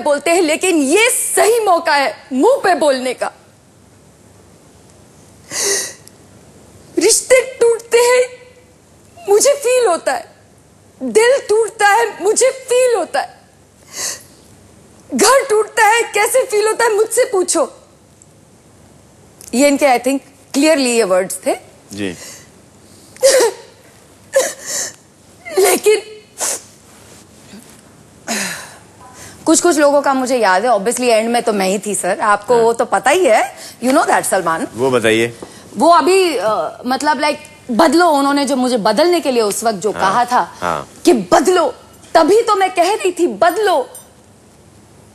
बोलते हैं, लेकिन ये सही मौका है मुंह पे बोलने का। रिश्ते टूटते हैं, मुझे फील होता है। दिल टूटता है, मुझे फील होता है। घर टूटता है, कैसे फील होता है मुझसे पूछो। ये इनके आई थिंक क्लियरली ये वर्ड्स थे जी। लेकिन कुछ कुछ लोगों का मुझे याद है। ऑब्वियसली एंड में तो मैं ही थी सर, आपको वो तो पता ही है। You know that Salman. वो बताइए। वो अभी मतलब लाइक बदलो, उन्होंने जो मुझे बदलने के लिए उस वक्त जो कहा था कि बदलो, तभी तो मैं कह रही थी बदलो।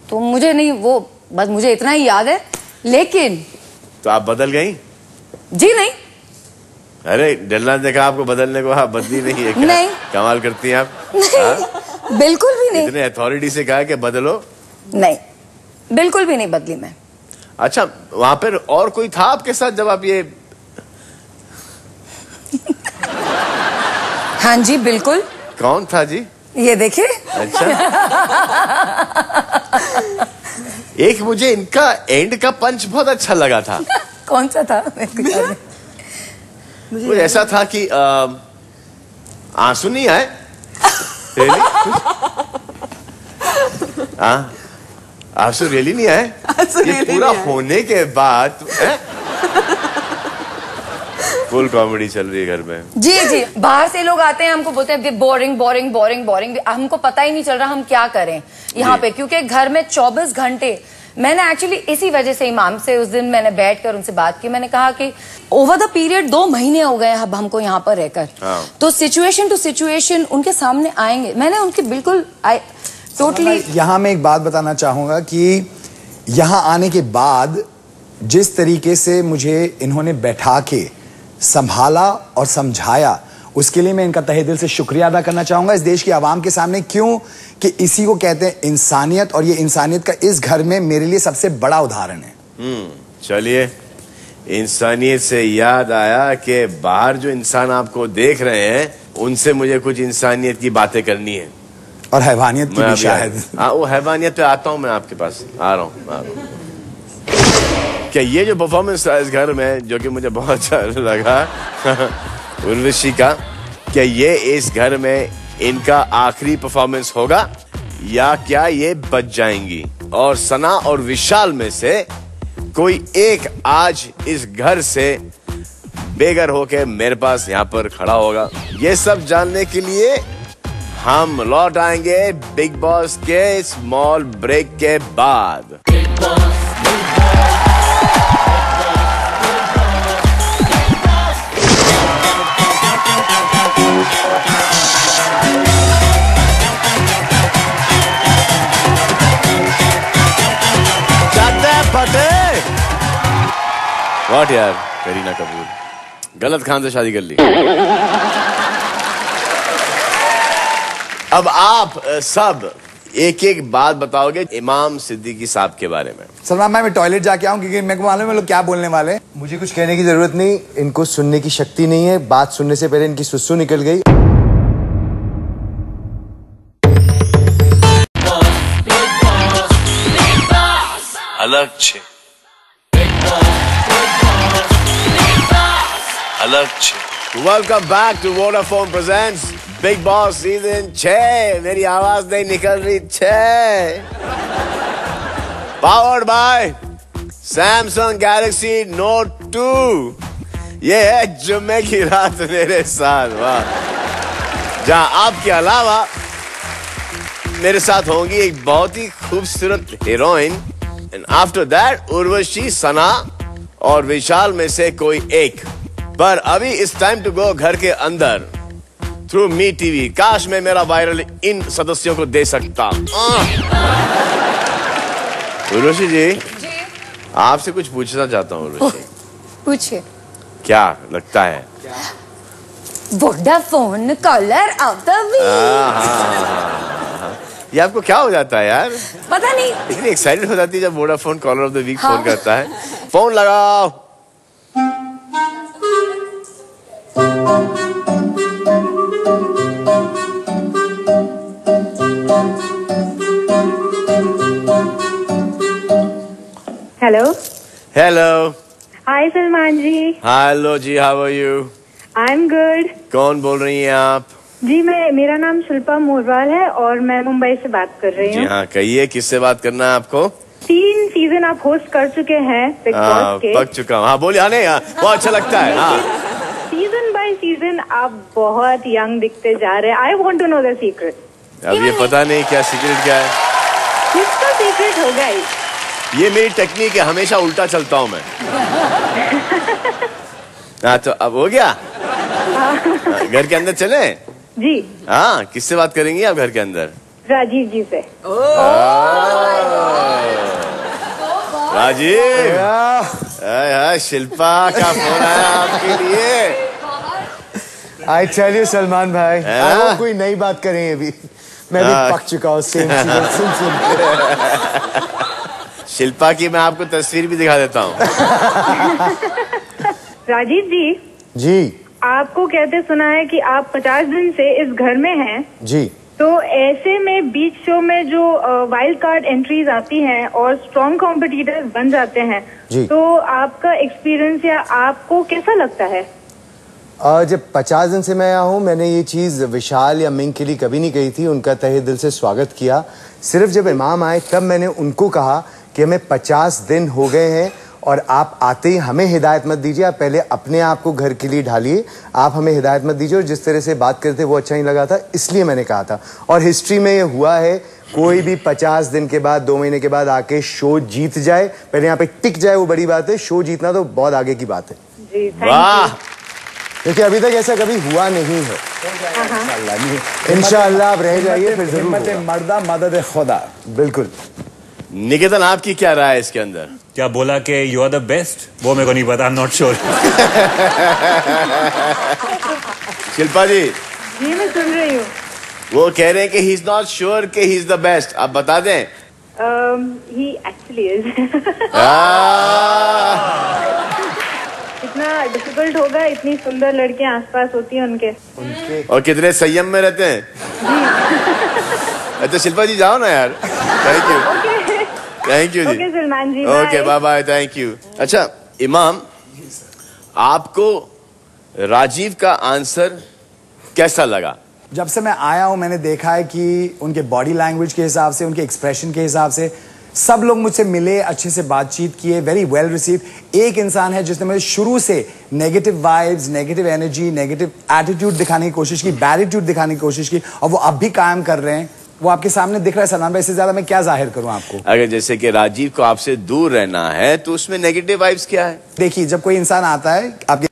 तो मुझे नहीं, वो बस मुझे इतना ही याद है। लेकिन तो आप बदल गई? जी नहीं। अरे डरना देखा आपको बदलने को, आप बदली नहीं है क्या? नहीं। कमाल करती हैं आप। नहीं, बिल्कुल भी नहीं। इतने अथॉरिटी से कहा कि बदलो? नहीं, बिल्कुल भी नहीं बदली मैं। अच्छा, वहां पर और कोई था आपके साथ जब आप ये? हाँ जी बिल्कुल। कौन था जी? ये देखिए। अच्छा। एक मुझे इनका एंड का पंच बहुत अच्छा लगा था। कौन सा था? वो ऐसा था कि आंसू नहीं आए। आंसू रियली नहीं आए। ये पूरा होने के बाद फुल कॉमेडी चल रही है घर में। जी जी, बाहर से लोग आते हैं, हमको बोलते हैं बोरिंग बोरिंग बोरिंग बोरिंग। हमको पता ही नहीं चल रहा हम क्या करें यहाँ पे, क्योंकि घर में 24 घंटे। मैंने एक्चुअली इसी वजह से इमाम से उस दिन मैंने बैठकर उनसे बात की। मैंने कहा कि ओवर द पीरियड 2 महीने हो गए अब हमको यहाँ पर रहकर, तो सिचुएशन टू सिचुएशन उनके सामने आएंगे। मैंने उनकी बिल्कुल टोटली। यहाँ मैं एक बात बताना चाहूंगा कि यहाँ आने के बाद जिस तरीके से मुझे इन्होंने बैठा के संभाला और समझाया, उसके लिए मैं इनका तहे दिल से शुक्रिया अदा करना चाहूंगा इस देश की आवाम के सामने। क्यों कि इसी को कहते हैं इंसानियत, और ये इंसानियत का इस घर में मेरे लिए सबसे बड़ा उदाहरण है। चलिए, इंसानियत से याद आया कि बाहर जो इंसान आपको देख रहे हैं उनसे मुझे कुछ इंसानियत की बातें करनी है, और हैवानियत की भी शायद। वो हैवानियत पे आता हूं मैं आपके पास, आ रहा हूं। क्या ये जो परफॉर्मेंस था इस घर में, जो कि मुझे बहुत अच्छा लगा उर्वशी का, क्या ये इस घर में इनका आखिरी परफॉर्मेंस होगा या क्या ये बच जाएंगी? और सना और विशाल में से कोई एक आज इस घर से बेघर होके मेरे पास यहाँ पर खड़ा होगा? ये सब जानने के लिए हम लौट आएंगे बिग बॉस के स्मॉल ब्रेक के बाद। वाट यार, करीना कपूर गलत खान से शादी कर ली। अब आप सब एक एक बात बताओगे इमाम सिद्दीकी साहब के बारे में। सलमान भाई, मैं टॉयलेट जाके आऊं क्योंकि मेरे को मालूम है लोग क्या बोलने वाले। मुझे कुछ कहने की जरूरत नहीं, इनको सुनने की शक्ति नहीं है। बात सुनने से पहले इनकी सुसु निकल गई। अलग छे, अलग छे। Welcome back to Vodafone presents Big Boss season 6। मेरी आवाज नहीं निकल रही। 6 powered by Samsung Galaxy Note 2। ये है जुम्मे की रात मेरे साथ, वाह, जहां आपके अलावा मेरे साथ होंगी एक बहुत ही खूबसूरत heroine, and after that Urvashi, Sana और विशाल में से कोई एक। पर अभी इट्स टाइम टू गो घर के अंदर थ्रू मी टीवी। काश मैं मेरा वायरल इन सदस्यों को दे सकता। उर्वशी जी, आपसे कुछ पूछना चाहता हूँ। उर्वशी, पूछिए। क्या लगता है? Vodafone caller of the week. ये आपको क्या हो जाता है यार? पता नहीं, इतनी एक्साइटेड हो जाती है जब Vodafone caller of the week phone करता है। फोन लगाओ। Hello. Hello. Hi Salman ji. Hello ji, how are you? I am good. कौन बोल रही हैं आप? जी मेरा नाम शिल्पा मोरवाल है और मैं मुंबई से बात कर रही हूँ। जी हाँ, कहिए किससे बात करना है आपको? 3 सीजन आप होस्ट कर चुके हैं बिग बॉस के। पक चुका हूँ। हाँ बोलिए। हाँ नहीं, बहुत अच्छा लगता है। हाँ, सीजन बाय सीजन आप बहुत यंग दिखते जा रहे हैं। I want to know the secret. अब ये पता नहीं क्या सीक्रेट क्या है। किसका सीक्रेट होगा? ये मेरी टेक्निक है, हमेशा उल्टा चलता हूँ मैं। हाँ तो अब हो गया। घर के अंदर चले? जी। हाँ, किससे बात करेंगी आप घर के अंदर? राजीव जी से। राजीव, शिल्पा का फोन आया आपके लिए। आई टेल यू सलमान भाई, हाँ? कोई नई बात करें अभी। मैं भी पक चुका हूँ सेम सीजन सुन के। शिल्पा की मैं आपको तस्वीर भी दिखा देता हूँ। राजीव जी। जी। आपको कहते सुना है कि आप 50 दिन से इस घर में हैं। जी। तो ऐसे में बीच शो में जो वाइल्ड कार्ड एंट्रीज आती हैं और स्ट्रॉन्ग कॉम्पिटिटर्स बन जाते हैं, तो आपका एक्सपीरियंस या आपको कैसा लगता है? जब 50 दिन से मैं यहाँ हूँ, मैंने ये चीज़ विशाल या मिंग के लिए कभी नहीं कही थी। उनका तहे दिल से स्वागत किया। सिर्फ जब इमाम आए तब मैंने उनको कहा कि हमें 50 दिन हो गए हैं और आप आते ही हमें हिदायत मत दीजिए, आप पहले अपने आप को घर के लिए ढालिए, आप हमें हिदायत मत दीजिए। और जिस तरह से बात करते वो अच्छा नहीं लगा था, इसलिए मैंने कहा था। और हिस्ट्री में ये हुआ है, कोई भी 50 दिन के बाद 2 महीने के बाद आके शो जीत जाए, पहले यहाँ पे टिक जाए, वो बड़ी बात है। शो जीतना तो बहुत आगे की बात है। जी, वाह। देखिए अभी तक ऐसा कभी हुआ नहीं है। इंशाअल्लाह आप रह जाइए, फिर जरूर होगा। मर्दा मदद खुदा। बिल्कुल। निकेतन, आपकी क्या राय है इसके अंदर? क्या बोला कि यू आर द बेस्ट? वो मेरे को नहीं पता, I am not sure. Shilpa ji. जी मैं सुन रही हूँ। वो कह रहे हैं कि ही इज नॉट श्योर कि ही इज द बेस्ट। आप बता दें। ही एक्चुअली इज। इतना डिफिकल्ट होगा, इतनी सुंदर लड़कियां आसपास होती हैं उनके। और कितने संयम में रहते हैं। अच्छा शिल्पा जी जाओ ना यार। Thank you. Thank you ji. Okay Salman ji. Okay bye bye, thank you. अच्छा इमाम, आपको राजीव का आंसर कैसा लगा? जब से मैं आया हूं मैंने देखा है कि उनके बॉडी लैंग्वेज के हिसाब से, उनके एक्सप्रेशन के हिसाब से सब लोग मुझसे मिले, अच्छे से बातचीत किए, वेरी वेल रिसीव। एक इंसान है जिसने मुझे शुरू से negative vibes, negative energy, negative attitude दिखाने की कोशिश की, बैड एटीट्यूड दिखाने की कोशिश की, और वो अब भी कायम कर रहे हैं। वो आपके सामने दिख रहा है सलमान भाई, इससे ज्यादा मैं क्या जाहिर करूं आपको? अगर जैसे कि राजीव को आपसे दूर रहना है तो उसमें नेगेटिव वाइब्स क्या है? देखिए, जब कोई इंसान आता है आपके